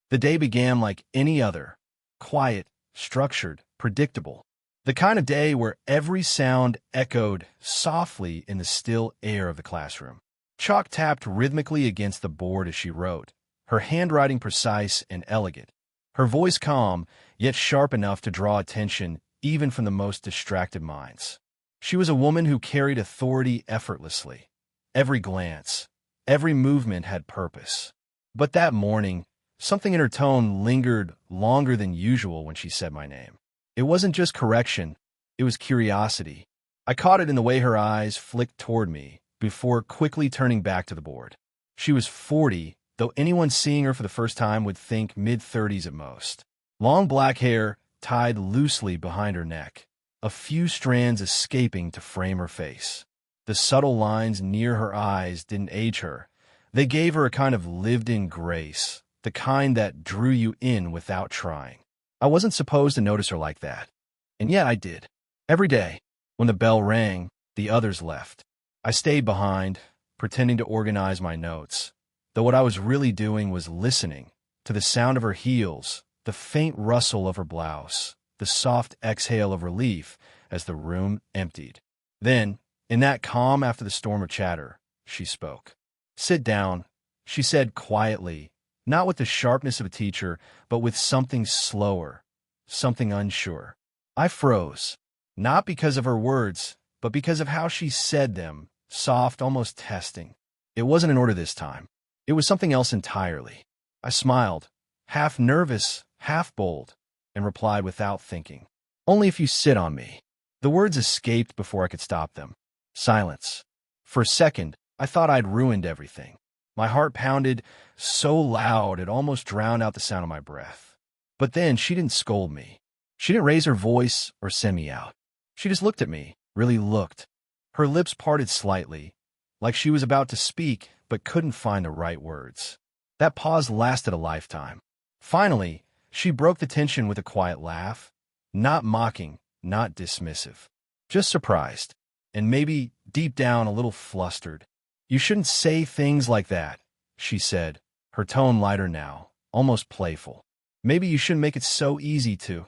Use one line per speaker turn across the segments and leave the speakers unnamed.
The day began like any other, quiet, structured, predictable. The kind of day where every sound echoed softly in the still air of the classroom. Chalk tapped rhythmically against the board as she wrote, her handwriting precise and elegant, her voice calm, yet sharp enough to draw attention even from the most distracted minds. She was a woman who carried authority effortlessly. Every glance, every movement had purpose. But that morning, something in her tone lingered longer than usual when she said my name. It wasn't just correction, it was curiosity. I caught it in the way her eyes flicked toward me before quickly turning back to the board. She was 40, though anyone seeing her for the first time would think mid-30s at most. Long black hair tied loosely behind her neck, a few strands escaping to frame her face. The subtle lines near her eyes didn't age her. They gave her a kind of lived-in grace, the kind that drew you in without trying. I wasn't supposed to notice her like that, and yet I did. Every day, when the bell rang, the others left. I stayed behind, pretending to organize my notes, though what I was really doing was listening to the sound of her heels, the faint rustle of her blouse, the soft exhale of relief as the room emptied. Then, in that calm after the storm of chatter, she spoke. "Sit down," she said quietly, not with the sharpness of a teacher, but with something slower, something unsure. I froze, not because of her words, but because of how she said them, soft, almost testing. It wasn't an order this time. It was something else entirely. I smiled, half nervous, half bold, and replied without thinking. "Only if you sit on me." The words escaped before I could stop them. Silence. For a second, I thought I'd ruined everything. My heart pounded so loud it almost drowned out the sound of my breath. But then she didn't scold me. She didn't raise her voice or send me out. She just looked at me, really looked. Her lips parted slightly, like she was about to speak but couldn't find the right words. That pause lasted a lifetime. Finally, she broke the tension with a quiet laugh, not mocking, not dismissive, just surprised, and maybe deep down a little flustered. "You shouldn't say things like that," she said, her tone lighter now, almost playful. "Maybe you shouldn't make it so easy to."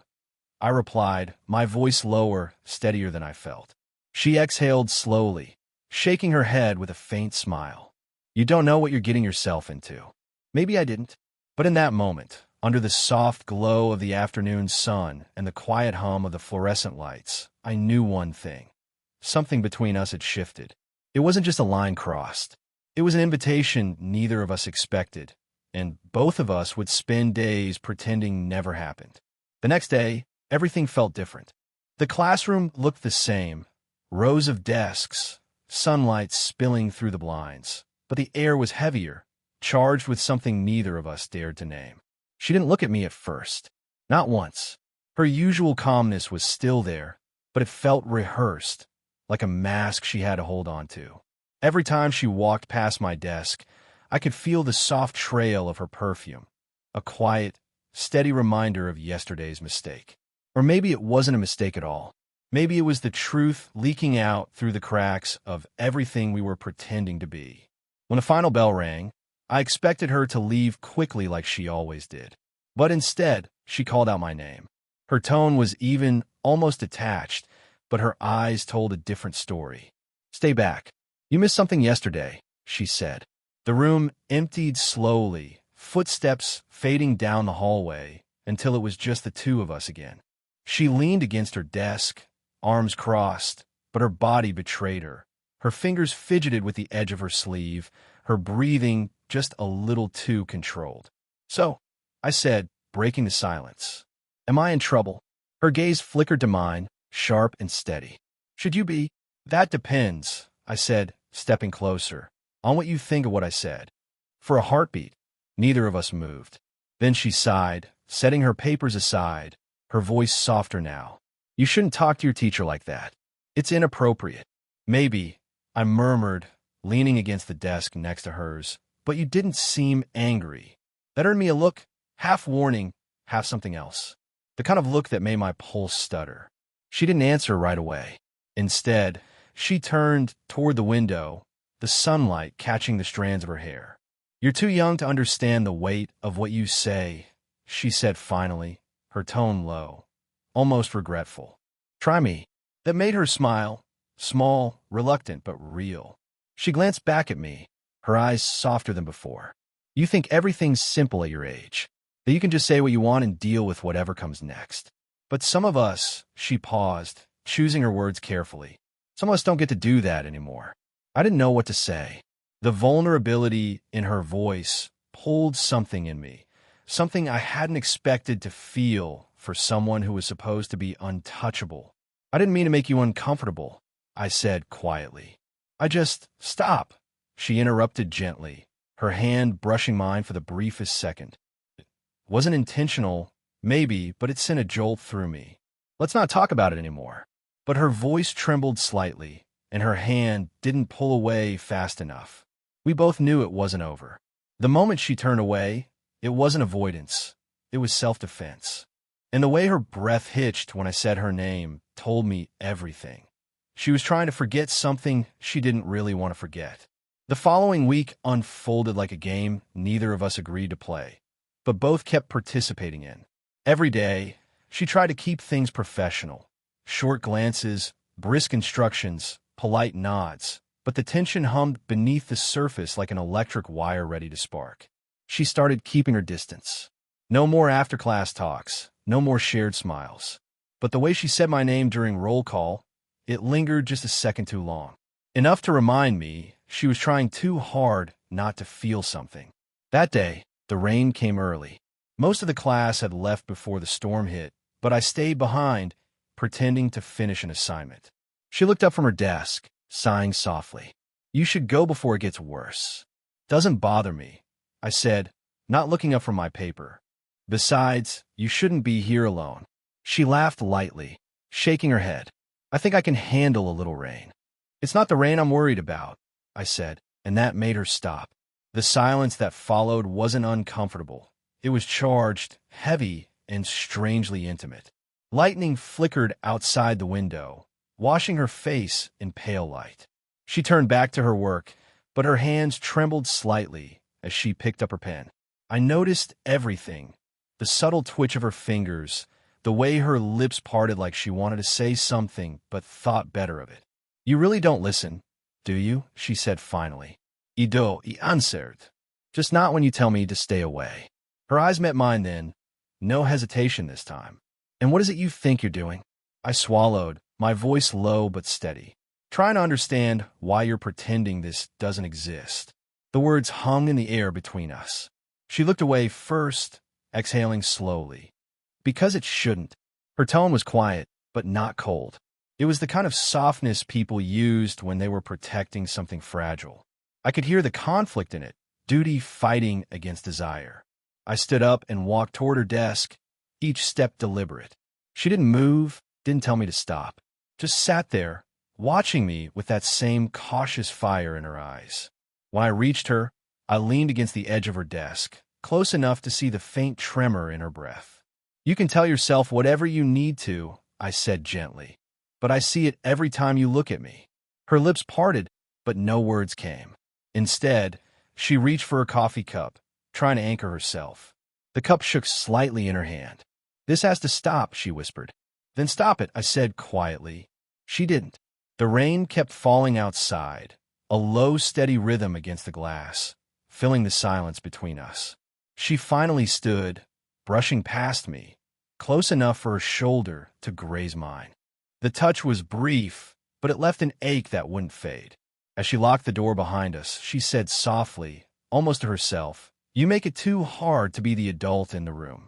I replied, my voice lower, steadier than I felt. She exhaled slowly, shaking her head with a faint smile. "You don't know what you're getting yourself into." Maybe I didn't, but in that moment, under the soft glow of the afternoon sun and the quiet hum of the fluorescent lights, I knew one thing. Something between us had shifted. It wasn't just a line crossed. It was an invitation neither of us expected, and both of us would spend days pretending never happened. The next day, everything felt different. The classroom looked the same, rows of desks, sunlight spilling through the blinds, but the air was heavier, charged with something neither of us dared to name. She didn't look at me at first. Not once. Her usual calmness was still there, but it felt rehearsed, like a mask she had to hold on to. Every time she walked past my desk, I could feel the soft trail of her perfume, a quiet, steady reminder of yesterday's mistake. Or maybe it wasn't a mistake at all. Maybe it was the truth leaking out through the cracks of everything we were pretending to be. When the final bell rang, I expected her to leave quickly like she always did. But instead, she called out my name. Her tone was even, almost detached, but her eyes told a different story. "Stay back. You missed something yesterday," she said. The room emptied slowly, footsteps fading down the hallway until it was just the two of us again. She leaned against her desk, arms crossed, but her body betrayed her. Her fingers fidgeted with the edge of her sleeve, her breathing just a little too controlled. "So," I said, breaking the silence, "am I in trouble?" Her gaze flickered to mine, sharp and steady. "Should you be?" "That depends," I said, stepping closer, "on what you think of what I said." For a heartbeat, neither of us moved. Then she sighed, setting her papers aside, her voice softer now. "You shouldn't talk to your teacher like that. It's inappropriate." "Maybe," I murmured, leaning against the desk next to hers, "but you didn't seem angry." That earned me a look, half warning, half something else. The kind of look that made my pulse stutter. She didn't answer right away. Instead, she turned toward the window, the sunlight catching the strands of her hair. "You're too young to understand the weight of what you say," she said finally, her tone low, almost regretful. Try me. That made her smile, small, reluctant, but real. She glanced back at me, her eyes softer than before. You think everything's simple at your age, that you can just say what you want and deal with whatever comes next. But some of us, she paused, choosing her words carefully. Some of us don't get to do that anymore. I didn't know what to say. The vulnerability in her voice pulled something in me, something I hadn't expected to feel for someone who was supposed to be untouchable. I didn't mean to make you uncomfortable, I said quietly. Stop, she interrupted gently, her hand brushing mine for the briefest second. It wasn't intentional, maybe, but it sent a jolt through me. Let's not talk about it anymore. But her voice trembled slightly, and her hand didn't pull away fast enough. We both knew it wasn't over. The moment she turned away, it wasn't avoidance. It was self-defense. And the way her breath hitched when I said her name told me everything. She was trying to forget something she didn't really want to forget. The following week unfolded like a game neither of us agreed to play, but both kept participating in. Every day, she tried to keep things professional. Short glances, brisk instructions, polite nods, but the tension hummed beneath the surface like an electric wire ready to spark. She started keeping her distance. No more after-class talks, no more shared smiles. But the way she said my name during roll call, it lingered just a second too long. Enough to remind me she was trying too hard not to feel something. That day, the rain came early. Most of the class had left before the storm hit, but I stayed behind, pretending to finish an assignment. She looked up from her desk, sighing softly. You should go before it gets worse. Doesn't bother me, I said, not looking up from my paper. Besides, you shouldn't be here alone. She laughed lightly, shaking her head. I think I can handle a little rain. It's not the rain I'm worried about, I said, and that made her stop. The silence that followed wasn't uncomfortable. It was charged, heavy, and strangely intimate. Lightning flickered outside the window, washing her face in pale light. She turned back to her work, but her hands trembled slightly as she picked up her pen. I noticed everything, the subtle twitch of her fingers, the way her lips parted like she wanted to say something but thought better of it. You really don't listen, do you? She said finally. I answered. Just not when you tell me to stay away. Her eyes met mine then, no hesitation this time. And what is it you think you're doing? I swallowed, my voice low but steady. Trying to understand why you're pretending this doesn't exist. The words hung in the air between us. She looked away first, exhaling slowly. Because it shouldn't. Her tone was quiet, but not cold. It was the kind of softness people used when they were protecting something fragile. I could hear the conflict in it, duty fighting against desire. I stood up and walked toward her desk, each step deliberate. She didn't move, didn't tell me to stop. Just sat there, watching me with that same cautious fire in her eyes. When I reached her, I leaned against the edge of her desk, close enough to see the faint tremor in her breath. You can tell yourself whatever you need to, I said gently. But I see it every time you look at me. Her lips parted, but no words came. Instead, she reached for her coffee cup, trying to anchor herself. The cup shook slightly in her hand. This has to stop, she whispered. Then stop it, I said quietly. She didn't. The rain kept falling outside, a low, steady rhythm against the glass, filling the silence between us. She finally stood, brushing past me, close enough for her shoulder to graze mine. The touch was brief, but it left an ache that wouldn't fade. As she locked the door behind us, she said softly, almost to herself, "You make it too hard to be the adult in the room."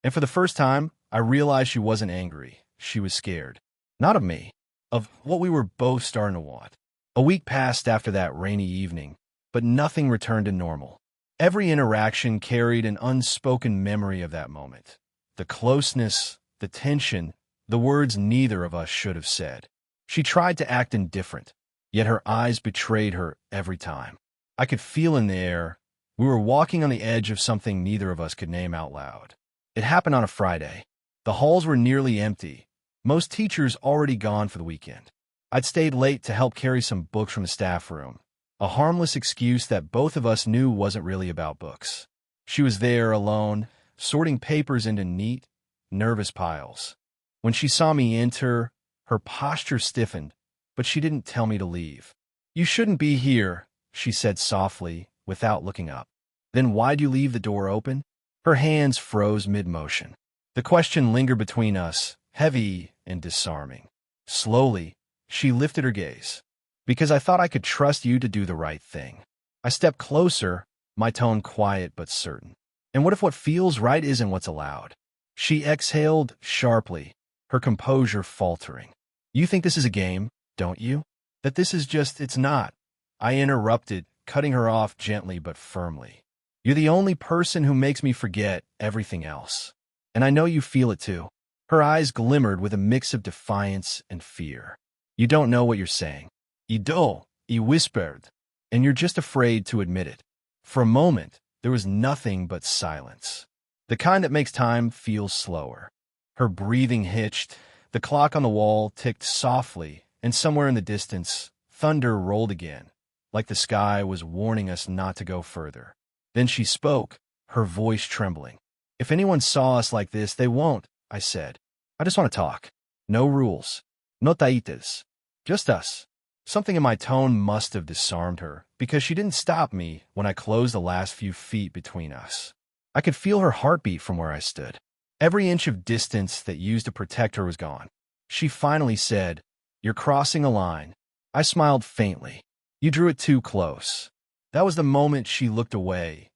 And for the first time, I realized she wasn't angry. She was scared. Not of me, of what we were both starting to want. A week passed after that rainy evening, but nothing returned to normal. Every interaction carried an unspoken memory of that moment. The closeness, the tension, the words neither of us should have said. She tried to act indifferent, yet her eyes betrayed her every time. I could feel in the air we were walking on the edge of something neither of us could name out loud. It happened on a Friday. The halls were nearly empty, most teachers already gone for the weekend. I'd stayed late to help carry some books from the staff room, a harmless excuse that both of us knew wasn't really about books. She was there alone, sorting papers into neat, nervous piles. When she saw me enter, her posture stiffened, but she didn't tell me to leave. "You shouldn't be here," she said softly, without looking up. "Then why'd you leave the door open?" Her hands froze mid-motion. The question lingered between us, heavy and disarming. Slowly, she lifted her gaze. "Because I thought I could trust you to do the right thing." I stepped closer, my tone quiet but certain. "And what if what feels right isn't what's allowed?" She exhaled sharply, her composure faltering. "You think this is a game, don't you? That this is just, it's not." I interrupted, cutting her off gently but firmly. "You're the only person who makes me forget everything else. And I know you feel it too." Her eyes glimmered with a mix of defiance and fear. "You don't know what you're saying. You do," he whispered, "and you're just afraid to admit it." For a moment, there was nothing but silence. The kind that makes time feel slower. Her breathing hitched, the clock on the wall ticked softly, and somewhere in the distance, thunder rolled again, like the sky was warning us not to go further. Then she spoke, her voice trembling. "If anyone saw us like this, they won't," I said. "I just want to talk. No rules. No taitas. Just us." Something in my tone must have disarmed her, because she didn't stop me when I closed the last few feet between us. I could feel her heartbeat from where I stood. Every inch of distance that used to protect her was gone. She finally said, "You're crossing a line." I smiled faintly. "You drew it too close." That was the moment she looked away,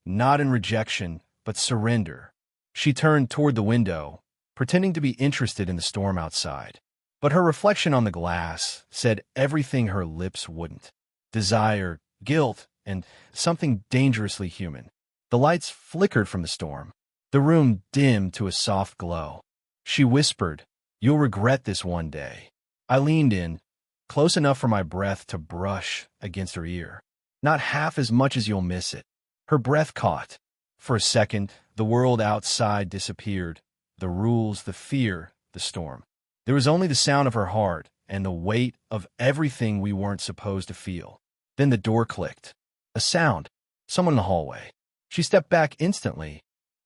not in rejection, but surrender. She turned toward the window, pretending to be interested in the storm outside. But her reflection on the glass said everything her lips wouldn't. Desire, guilt, and something dangerously human. The lights flickered from the storm. The room dimmed to a soft glow. She whispered, "You'll regret this one day." I leaned in, close enough for my breath to brush against her ear. "Not half as much as you'll miss it." Her breath caught. For a second, the world outside disappeared. The rules, the fear, the storm. There was only the sound of her heart and the weight of everything we weren't supposed to feel. Then the door clicked. A sound. Someone in the hallway. She stepped back instantly,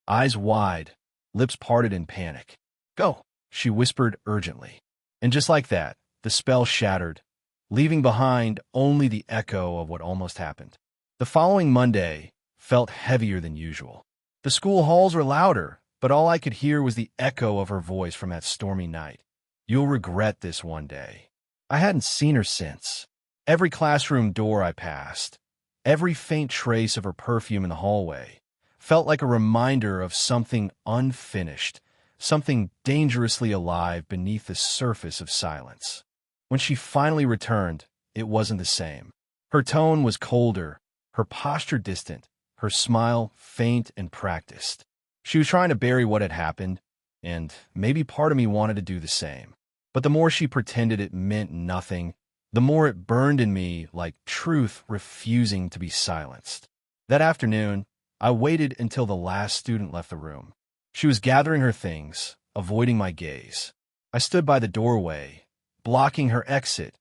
eyes wide, lips parted in panic. "Go," she whispered urgently. And just like that, the spell shattered, leaving behind only the echo of what almost happened. The following Monday felt heavier than usual. The school halls were louder, but all I could hear was the echo of her voice from that stormy night. "You'll regret this one day." I hadn't seen her since. Every classroom door I passed, every faint trace of her perfume in the hallway, felt like a reminder of something unfinished, something dangerously alive beneath the surface of silence. When she finally returned, it wasn't the same. Her tone was colder, her posture distant, her smile faint and practiced. She was trying to bury what had happened, and maybe part of me wanted to do the same. But the more she pretended it meant nothing, the more it burned in me like truth refusing to be silenced. That afternoon, I waited until the last student left the room. She was gathering her things, avoiding my gaze. I stood by the doorway, blocking her exit,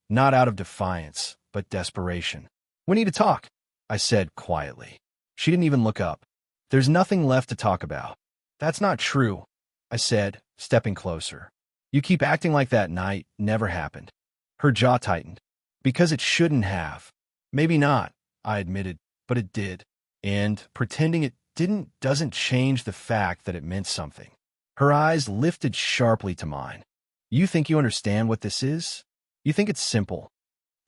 not out of defiance, but desperation. "We need to talk," I said quietly. She didn't even look up. "There's nothing left to talk about." "That's not true," I said, stepping closer. "You keep acting like that night never happened." Her jaw tightened. "Because it shouldn't have." "Maybe not," I admitted, "but it did. And pretending it didn't doesn't change the fact that it meant something." Her eyes lifted sharply to mine. "You think you understand what this is? You think it's simple."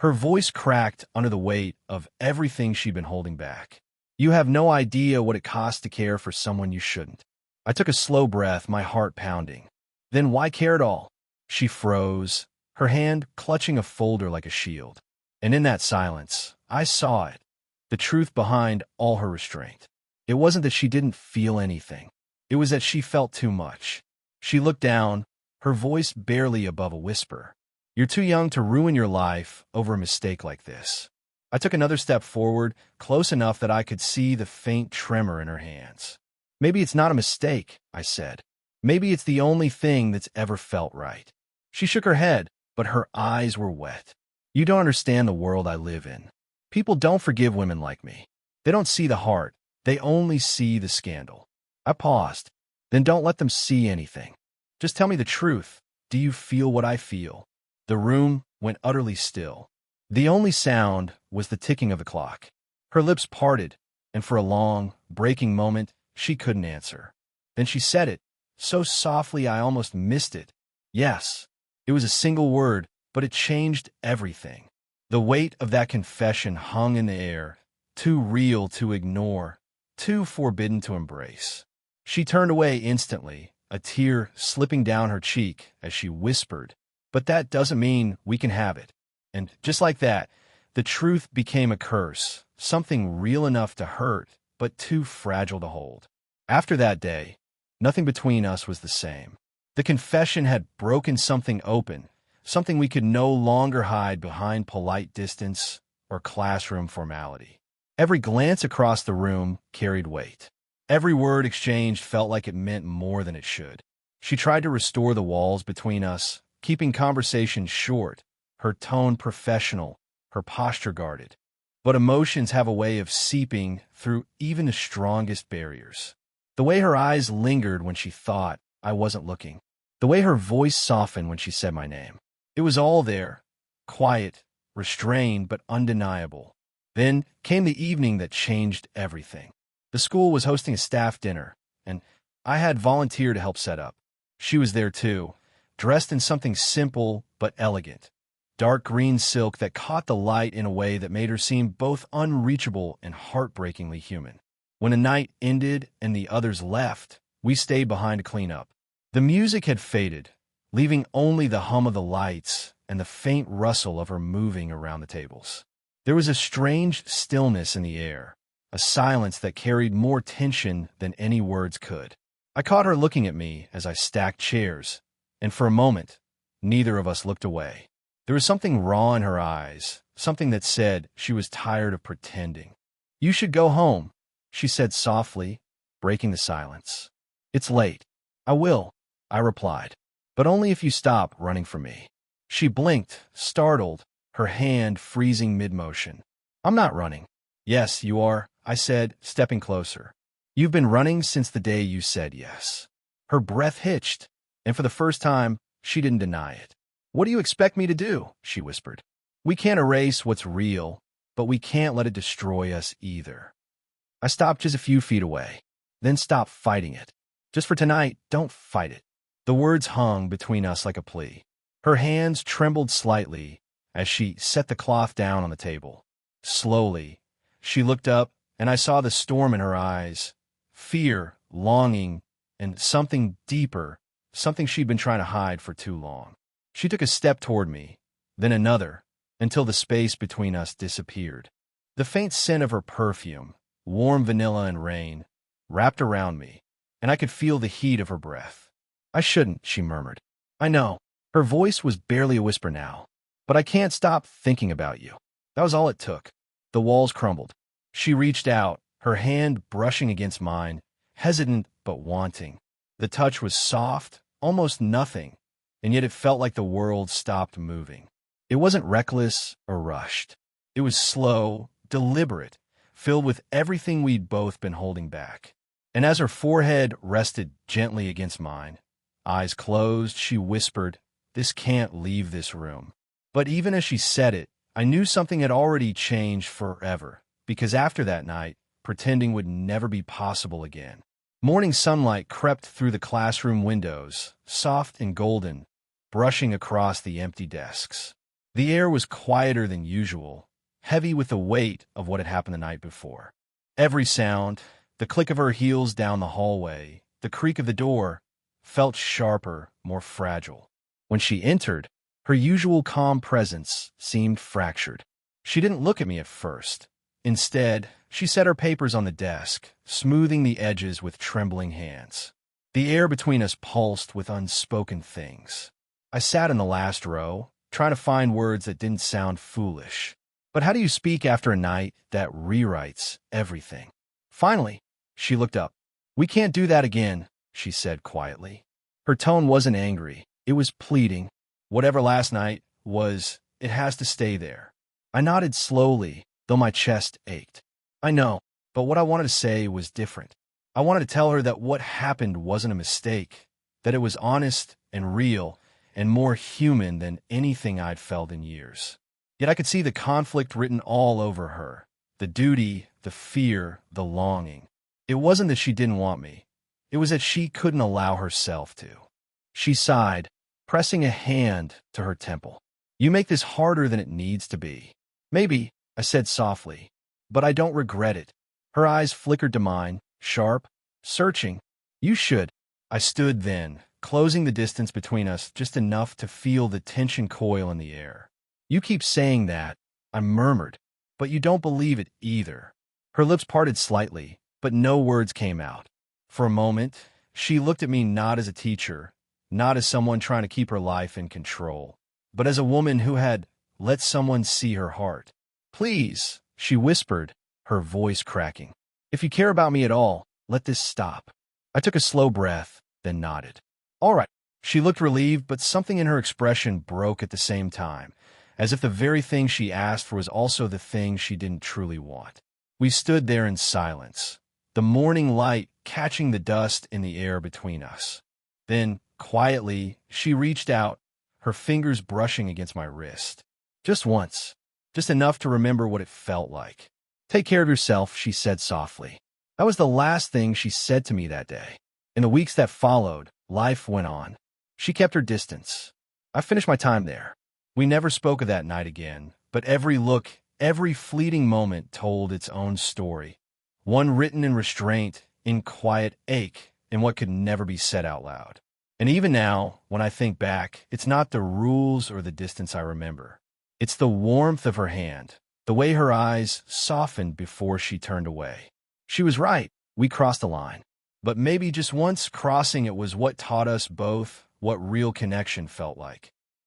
Her voice cracked under the weight of everything she'd been holding back. "You have no idea what it costs to care for someone you shouldn't." I took a slow breath, my heart pounding. "Then why care at all?" She froze, her hand clutching a folder like a shield. And in that silence, I saw it, the truth behind all her restraint. It wasn't that she didn't feel anything. It was that she felt too much. She looked down, her voice barely above a whisper. "You're too young to ruin your life over a mistake like this." I took another step forward, close enough that I could see the faint tremor in her hands. "Maybe it's not a mistake," I said. "Maybe it's the only thing that's ever felt right." She shook her head, but her eyes were wet. "You don't understand the world I live in. People don't forgive women like me. They don't see the heart. They only see the scandal." I paused. Then don't let them see anything. Just tell me the truth. Do you feel what I feel? The room went utterly still. The only sound was the ticking of the clock. Her lips parted, and for a long, breaking moment, she couldn't answer. Then she said it, so softly I almost missed it. Yes. It was a single word, but it changed everything. The weight of that confession hung in the air, too real to ignore, too forbidden to embrace. She turned away instantly, a tear slipping down her cheek as she whispered, "But that doesn't mean we can have it." And just like that, the truth became a curse, something real enough to hurt, but too fragile to hold. After that day, nothing between us was the same. The confession had broken something open, something we could no longer hide behind polite distance or classroom formality. Every glance across the room carried weight. Every word exchanged felt like it meant more than it should. She tried to restore the walls between us, keeping conversations short, her tone professional, her posture guarded. But emotions have a way of seeping through even the strongest barriers. The way her eyes lingered when she thought I wasn't looking. The way her voice softened when she said my name. It was all there, quiet, restrained, but undeniable. Then came the evening that changed everything. The school was hosting a staff dinner, and I had volunteered to help set up. She was there too, dressed in something simple but elegant. Dark green silk that caught the light in a way that made her seem both unreachable and heartbreakingly human. When the night ended and the others left, we stayed behind to clean up. The music had faded, leaving only the hum of the lights and the faint rustle of her moving around the tables. There was a strange stillness in the air, a silence that carried more tension than any words could. I caught her looking at me as I stacked chairs, and for a moment, neither of us looked away. There was something raw in her eyes, something that said she was tired of pretending. "You should go home," she said softly, breaking the silence. "It's late." "I will," I replied, "but only if you stop running from me." She blinked, startled, her hand freezing mid-motion. "I'm not running." "Yes, you are," I said, stepping closer. "You've been running since the day you said yes." Her breath hitched, and for the first time, she didn't deny it. "What do you expect me to do?" she whispered. "We can't erase what's real, but we can't let it destroy us either." I stopped just a few feet away, then stopped fighting it. "Just for tonight, don't fight it." The words hung between us like a plea. Her hands trembled slightly as she set the cloth down on the table. Slowly, she looked up, and I saw the storm in her eyes. Fear, longing, and something deeper, something she'd been trying to hide for too long. She took a step toward me, then another, until the space between us disappeared. The faint scent of her perfume, warm vanilla and rain, wrapped around me, and I could feel the heat of her breath. "I shouldn't," she murmured. "I know." Her voice was barely a whisper now. "But I can't stop thinking about you." That was all it took. The walls crumbled. She reached out, her hand brushing against mine, hesitant but wanting. The touch was soft, almost nothing, and yet it felt like the world stopped moving. It wasn't reckless or rushed. It was slow, deliberate, filled with everything we'd both been holding back. And as her forehead rested gently against mine, eyes closed, she whispered, "This can't leave this room." But even as she said it, I knew something had already changed forever, because after that night, pretending would never be possible again. Morning sunlight crept through the classroom windows, soft and golden, brushing across the empty desks. The air was quieter than usual, heavy with the weight of what had happened the night before. Every sound, the click of her heels down the hallway, the creak of the door, felt sharper, more fragile. When she entered, her usual calm presence seemed fractured. She didn't look at me at first. Instead, she set her papers on the desk, smoothing the edges with trembling hands. The air between us pulsed with unspoken things. I sat in the last row, trying to find words that didn't sound foolish. But how do you speak after a night that rewrites everything? Finally, she looked up. "We can't do that again," she said quietly. Her tone wasn't angry. It was pleading. Whatever last night was, it has to stay there. I nodded slowly, though my chest ached. "I know, but what I wanted to say was different." I wanted to tell her that what happened wasn't a mistake, that it was honest and real and more human than anything I'd felt in years. Yet I could see the conflict written all over her, the duty, the fear, the longing. It wasn't that she didn't want me. It was that she couldn't allow herself to. She sighed, pressing a hand to her temple. You make this harder than it needs to be. Maybe, I said softly, but I don't regret it. Her eyes flickered to mine, sharp, searching. You should. I stood then, closing the distance between us just enough to feel the tension coil in the air. You keep saying that, I murmured, but you don't believe it either. Her lips parted slightly, but no words came out. For a moment, she looked at me not as a teacher, not as someone trying to keep her life in control, but as a woman who had let someone see her heart. Please, she whispered, her voice cracking. If you care about me at all, let this stop. I took a slow breath, then nodded. All right. She looked relieved, but something in her expression broke at the same time, as if the very thing she asked for was also the thing she didn't truly want. We stood there in silence, the morning light catching the dust in the air between us. Then, quietly, she reached out, her fingers brushing against my wrist. Just once, just enough to remember what it felt like. Take care of yourself, she said softly. That was the last thing she said to me that day. In the weeks that followed, life went on. She kept her distance. I finished my time there. We never spoke of that night again, but every look, every fleeting moment told its own story. One written in restraint, in quiet ache, in what could never be said out loud. And even now, when I think back, it's not the rules or the distance I remember. It's the warmth of her hand, the way her eyes softened before she turned away. She was right. We crossed the line. But maybe just once crossing it was what taught us both what real connection felt like.